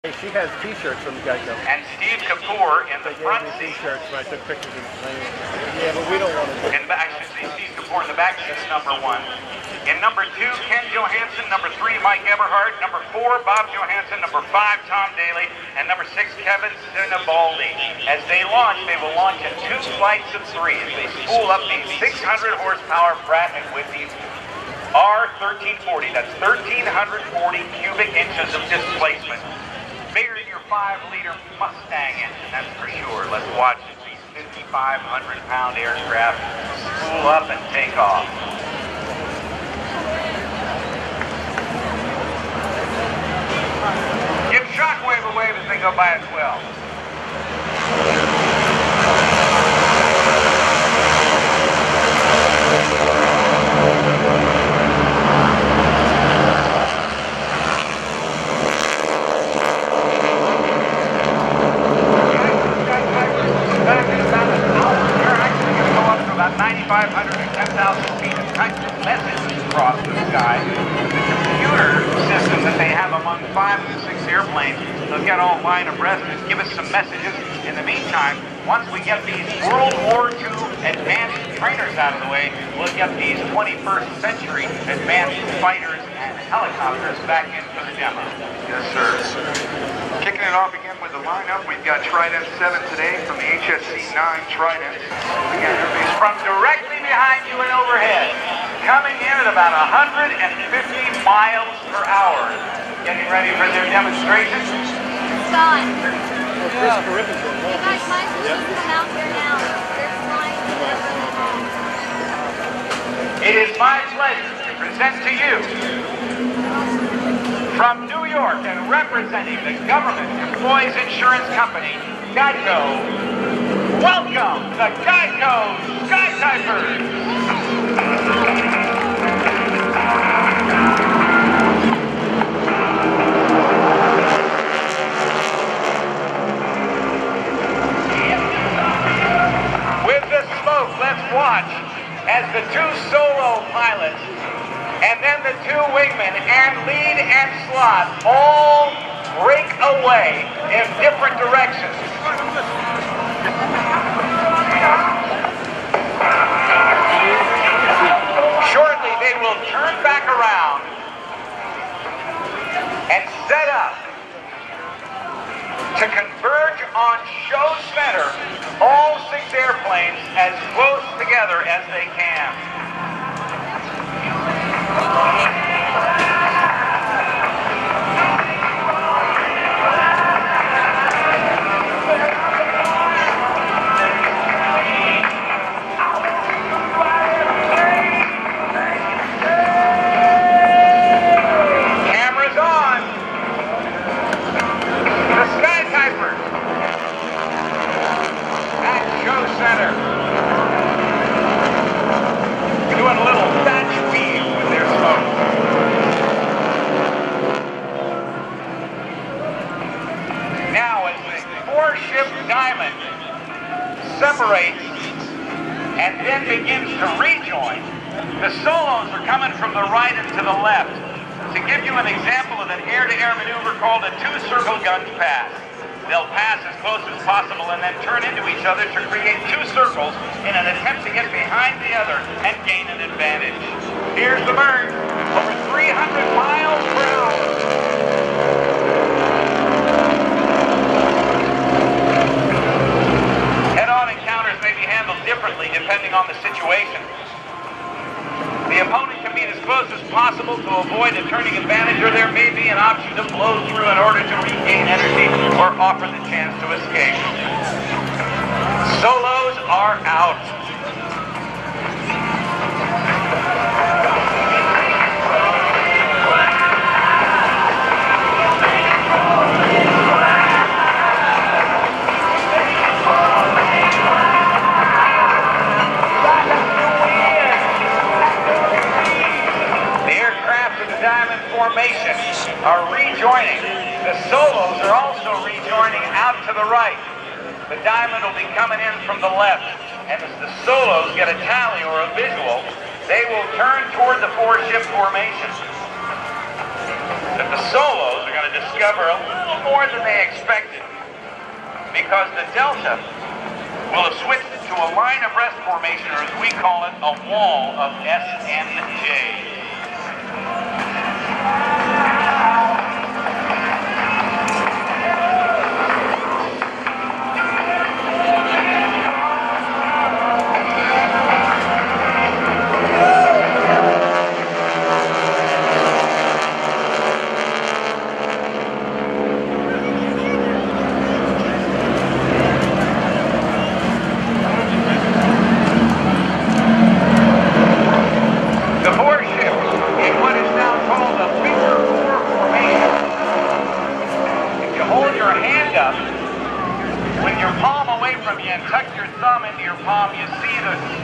Hey, she has T-shirts from GEICO. And Steve Kapoor in the front seat. T-shirts when I took pictures of the plane. Yeah, but we don't want to. In the back, I should see Steve Kapoor in the back seat is number 1. In number 2, Ken Johansson. Number 3, Mike Eberhardt. Number 4, Bob Johansson. Number 5, Tom Daly. And number 6, Kevin Sinabaldi. As they launch, they will launch in 2 flights of 3 as they spool up the 600 horsepower Pratt & Whitney R1340. That's 1,340 cubic inches of displacement. Bigger than your 5-liter Mustang engine, that's for sure. Let's watch these 5,500-pound aircraft spool up and take off. Give Shockwave a wave as they go by as well. About 9,500 to 10,000 feet of type of messages across the sky. The computer system that they have among 5 to 6 airplanes, they'll get all flying abreast and give us some messages. In the meantime, once we get these World War II advanced trainers out of the way, we'll get these 21st century advanced fighters and helicopters back into the demo. Yes, sir. Kicking it off again with the lineup, we've got Trident 7 today from the HSC-9 Trident. Again, everybody's from directly behind you and overhead, coming in at about 150 miles per hour. Getting ready for their demonstration. Done. You guys might as well come out here now. They're flying. It is my pleasure to present to you, from New York and representing the Government Employees Insurance Company, GEICO, welcome the GEICO Skytypers! With the smoke, let's watch as the 2 solo pilots and then the 2 wingmen and lead and slot all break away in different directions. Shortly they will turn back around and set up to converge on show center, all 6 airplanes as close together as they can. Cameras on. The Skytypers at show center. Doing a little batch weave with their smoke. Now as the 4-ship Diamond separates and then begins to rejoin, the solos are coming from the right and to the left. To give you an example of an air-to-air maneuver called a 2-circle guns pass. They'll pass as close as possible and then turn into each other to create 2 circles in an attempt to get behind the other and gain an advantage. Here's the bird, over 300 miles per hour. Head-on encounters may be handled differently depending on the situation. The opponent can be as close as possible to avoid a turning advantage, or there may be an option to blow through in order to regain energy or offer the chance to escape. Solos are out. Diamond formation are rejoining. The solos are also rejoining out to the right. The Diamond will be coming in from the left. And as the solos get a tally or a visual, they will turn toward the 4-ship formation. That the solos are going to discover a little more than they expected, because the Delta will have switched to a line of rest formation, or as we call it, a wall of SNJ.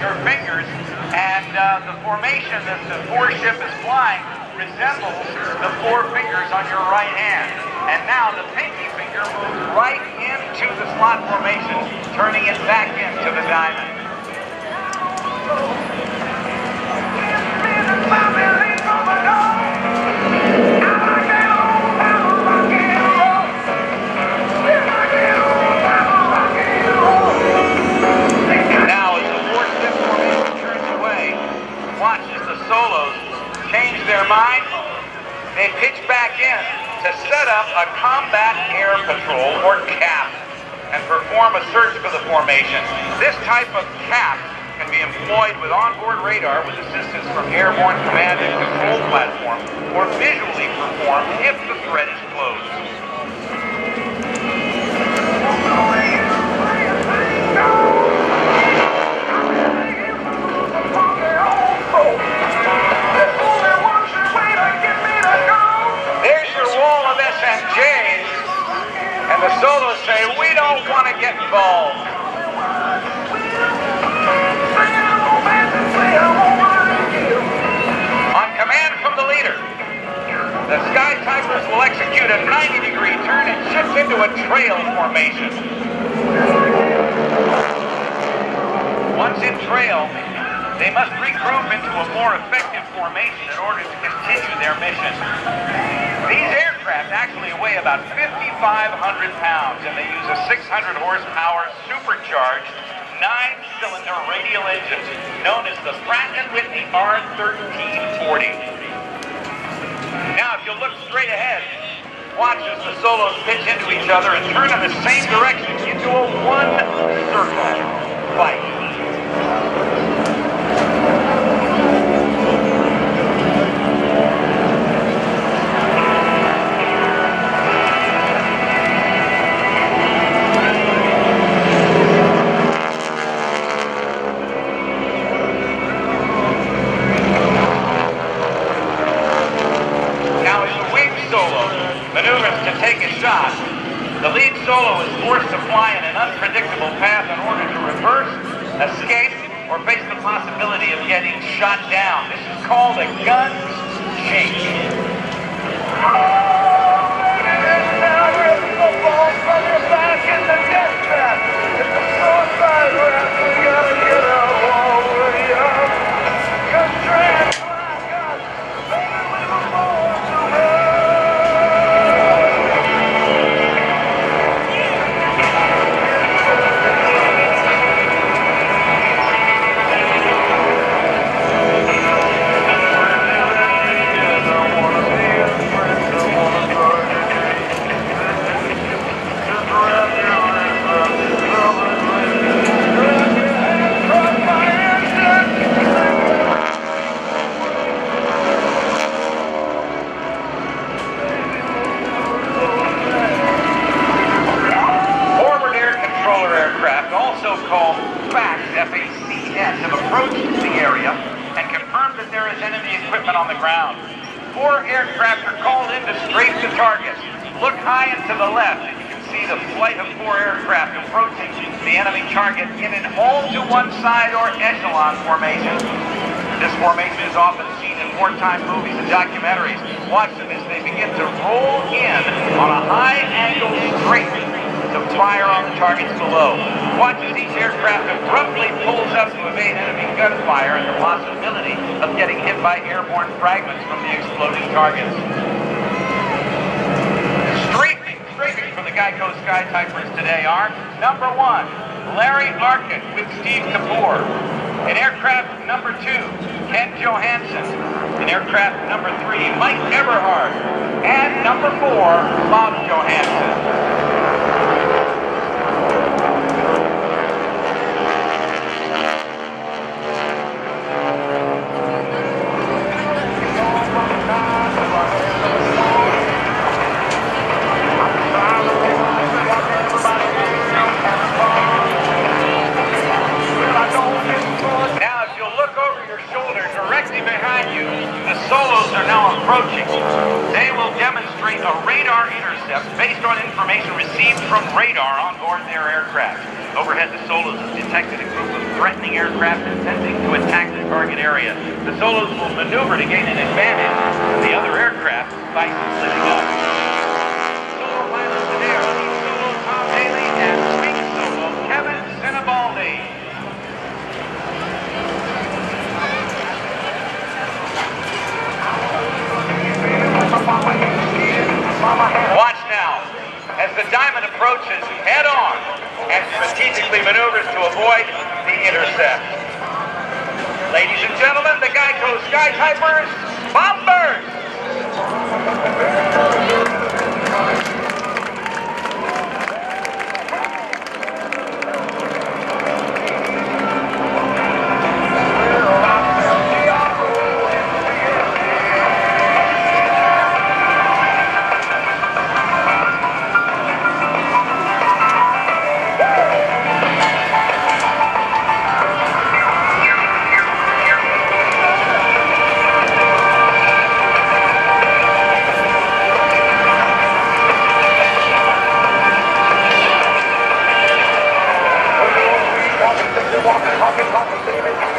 Your fingers, and the formation that the four-ship is flying resembles the four fingers on your right hand. And now the pinky finger moves right into the slot formation, turning it back into the diamond. Their mind, they pitch back in to set up a combat air patrol, or CAP, and perform a search for the formation. This type of CAP can be employed with onboard radar with assistance from airborne command and control platform, or visually performed if the threat is close. And the solos say, we don't want to get involved. On command from the leader, the Skytypers will execute a 90-degree turn and shift into a trail formation. Once in trail, they must regroup into a more effective formation in order to continue their mission. These aircraft actually weigh about 5,500 pounds, and they use a 600 horsepower supercharged 9-cylinder radial engine known as the Pratt & Whitney R1340. Now, if you look straight ahead, watch as the solos pitch into each other and turn in the same direction into a one-circle fight. Maneuvers to take a shot. The lead solo is forced to fly in an unpredictable path in order to reverse, escape, or face the possibility of getting shot down. This is called a gun shake. Have approached the area and confirmed that there is enemy equipment on the ground. 4 aircraft are called in to strafe the target. Look high and to the left, and you can see the flight of 4 aircraft approaching the enemy target in an all-to-one-side or echelon formation. This formation is often seen in wartime movies and documentaries. Watch them as they begin to roll in on a high-angle straight to fire on the targets below. Watch as each aircraft abruptly pulls up to evade enemy gunfire and the possibility of getting hit by airborne fragments from the exploding targets. the GEICO Skytypers today are, number 1, Larry Arkin with Steve Kapoor. In aircraft number 2, Ken Johansson. In aircraft number 3, Mike Eberhard. And number 4, Bob Johansson. Are now approaching. They will demonstrate a radar intercept based on information received from radar on board their aircraft. Overhead, the Solos have detected a group of threatening aircraft intending to attack the target area. The Solos will maneuver to gain an advantage of the other aircraft by splitting up. Solo pilots today are Lead Solo Tom Daly and Wing Solo Kevin Sinibaldi. Watch now, as the Diamond approaches head-on and strategically maneuvers to avoid the intercept. Ladies and gentlemen, the GEICO Skytypers, bombers!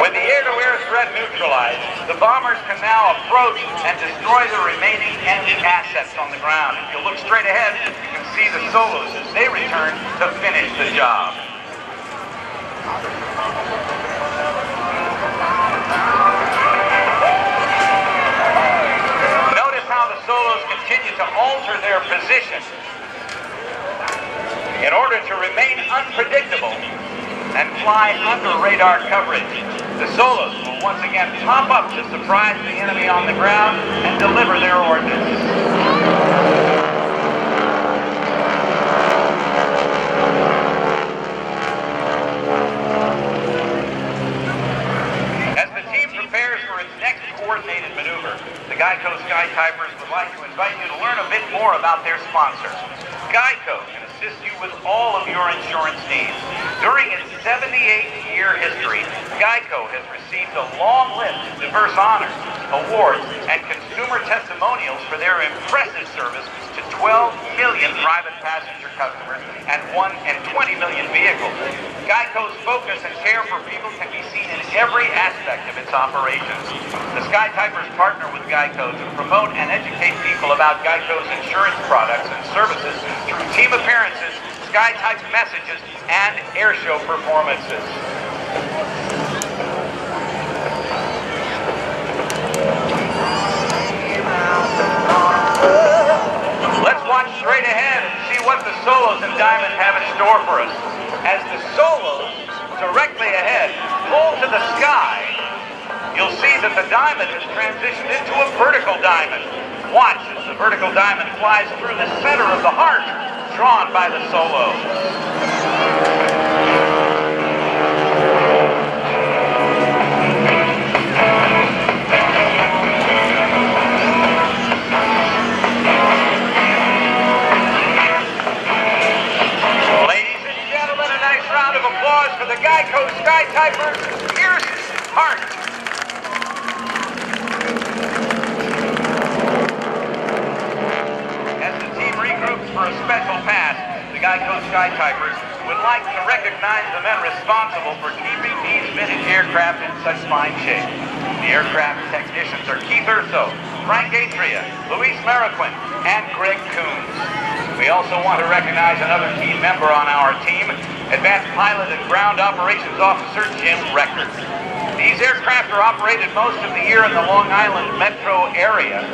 With the air-to-air threat neutralized, the bombers can now approach and destroy the remaining enemy assets on the ground. If you look straight ahead, you can see the Solos as they return to finish the job. Notice how the Solos continue to alter their position in order to remain unpredictable and fly under radar coverage. The Solos will once again pop up to surprise the enemy on the ground and deliver their ordnance. As the team prepares for its next coordinated maneuver, the GEICO Skytypers would like to invite you to learn a bit more about their sponsor. GEICO can assist you with all of your insurance needs. During its 78-year history, GEICO has received a long list of diverse honors, awards, and consumer testimonials for their impressive service to 12 million private passenger customers and 20 million vehicles. GEICO's focus and care for people can be seen in every aspect of its operations. The Skytypers partner with GEICO to promote and educate people about GEICO's insurance products and services through team appearances, Skytype messages, and airshow performances. Let's watch straight ahead and see what the Solos and Diamond have in store for us. As the Solos, directly ahead, pull to the sky, you'll see that the Diamond has transitioned into a vertical diamond. Watch as the vertical diamond flies through the center of the heart, drawn by the Solos. For the GEICO Skytypers, here's Heart. As the team regroups for a special pass, the GEICO Skytypers would like to recognize the men responsible for keeping these vintage aircraft in such fine shape. The aircraft technicians are Keith Urso, Frank Atria, Luis Mariquin, and Greg Coons. We also want to recognize another key member on our team, Advanced Pilot and Ground Operations Officer Jim Recker. These aircraft are operated most of the year in the Long Island metro area,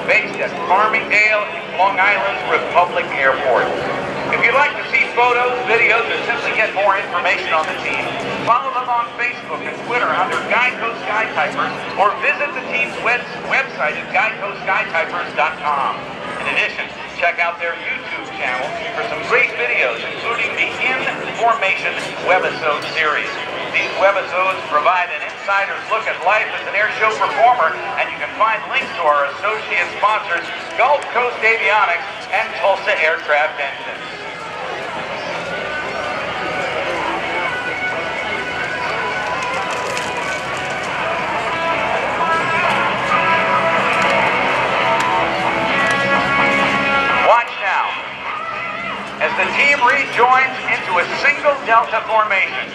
based at Farmingdale, Long Island's Republic Airport. like to see photos, videos, or simply get more information on the team, follow them on Facebook and Twitter under GEICO Skytypers, or visit the team's website at GEICOSkytypers.com. In addition, check out their YouTube channel for some great videos, including the In Formation webisode series. These webisodes provide an insider's look at life as an airshow performer, and you can find links to our associate sponsors, Gulf Coast Avionics and Tulsa Aircraft Engines. As the team rejoins into a single delta formation,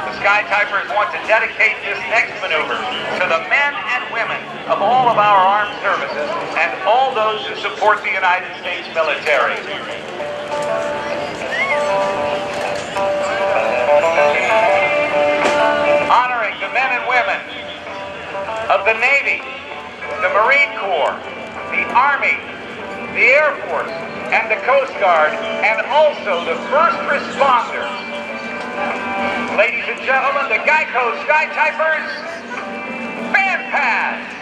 the Skytypers want to dedicate this next maneuver to the men and women of all of our armed services and all those who support the United States military. Honoring the men and women of the Navy, the Marine Corps, the Army, the Air Force, and the Coast Guard, and also the first responders. Ladies and gentlemen, the GEICO Skytypers, Band Pass!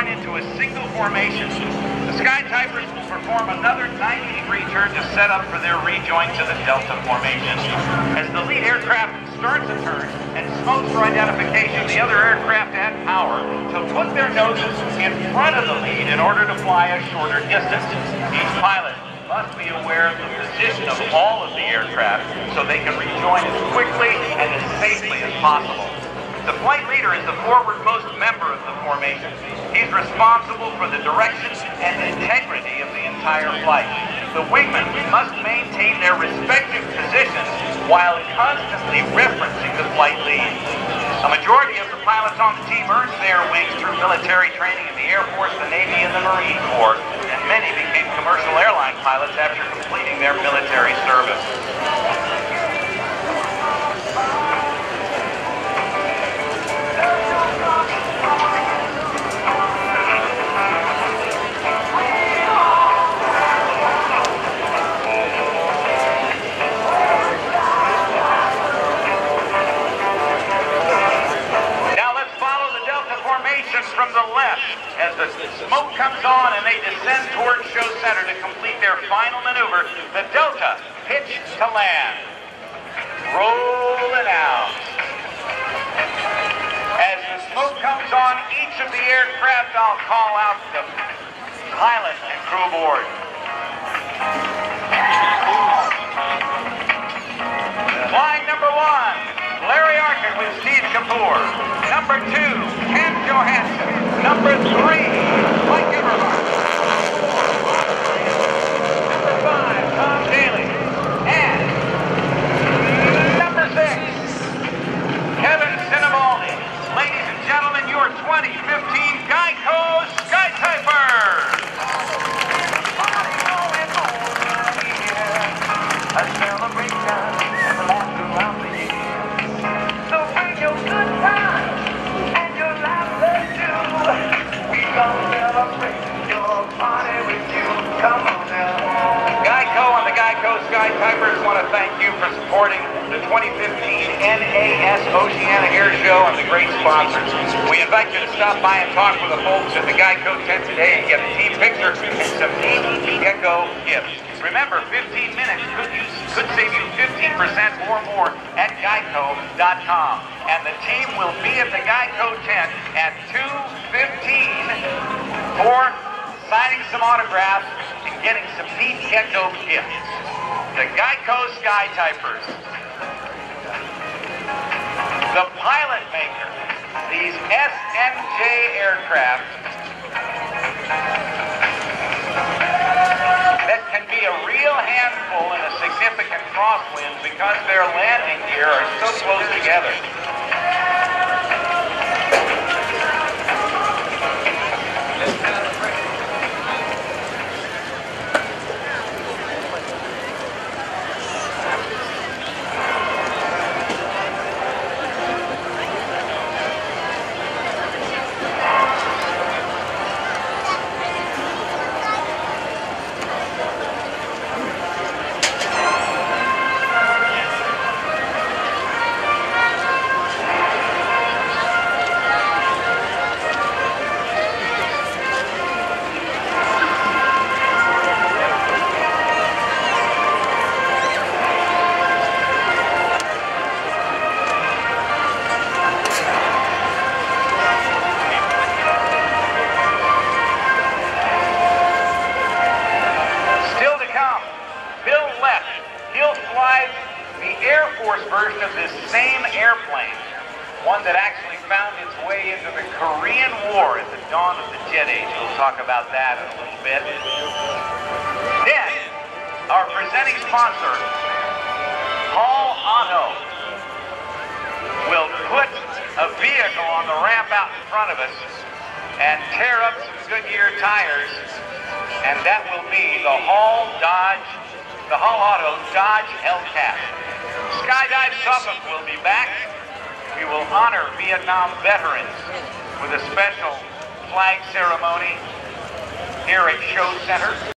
Into a single formation. The Skytypers will perform another 90-degree turn to set up for their rejoin to the Delta formation. As the lead aircraft starts a turn and smokes for identification, the other aircraft add power to put their noses in front of the lead in order to fly a shorter distance. Each pilot must be aware of the position of all of the aircraft so they can rejoin as quickly and as safely as possible. The flight leader is the forwardmost member of the formation. He's responsible for the direction and integrity of the entire flight. The wingmen must maintain their respective positions while constantly referencing the flight lead. A majority of the pilots on the team earned their wings through military training in the Air Force, the Navy, and the Marine Corps, and many became commercial airline pilots after completing their military service. From the left as the smoke comes on and they descend towards show center to complete their final maneuver. The Delta pitch to land. Rolling out. As the smoke comes on each of the aircraft, I'll call out the pilot and crew board. Flying number 1, Larry Arkin with Steve Kapoor. Number 2, Ken Johansson. Number 3, Mike Everhart. Number 5, Tom Daly. And number 6, Kevin Sinibaldi. Ladies and gentlemen, your 2015 GEICO Skytypers. A celebration and the laughter around the year. So bring your good times and your laughter too. We gonna celebrate your party with you. Come on now. GEICO and the GEICO Skytypers want to thank you for supporting the 2015 NAS Oceana Airshow and the great sponsors. We invite you to stop by and talk with the folks at the GEICO tent today and get a team picture and some neat gecko gifts. Remember, 15 minutes could save you 15% or more at GEICO.com. And the team will be at the GEICO tent at 2:15 for signing some autographs and getting some neat gecko gifts. The GEICO Skytypers. The pilot maker, these SMJ aircraft, that can be a real crosswinds because their landing gear are so close together. Version of this same airplane, one that actually found its way into the Korean War at the dawn of the jet age. We'll talk about that in a little bit. Then, our presenting sponsor, Hall Auto, will put a vehicle on the ramp out in front of us and tear up some Goodyear tires, and that will be the Hall Auto Dodge Hellcat. Skydive Suffolk will be back. We will honor Vietnam veterans with a special flag ceremony here at Show Center.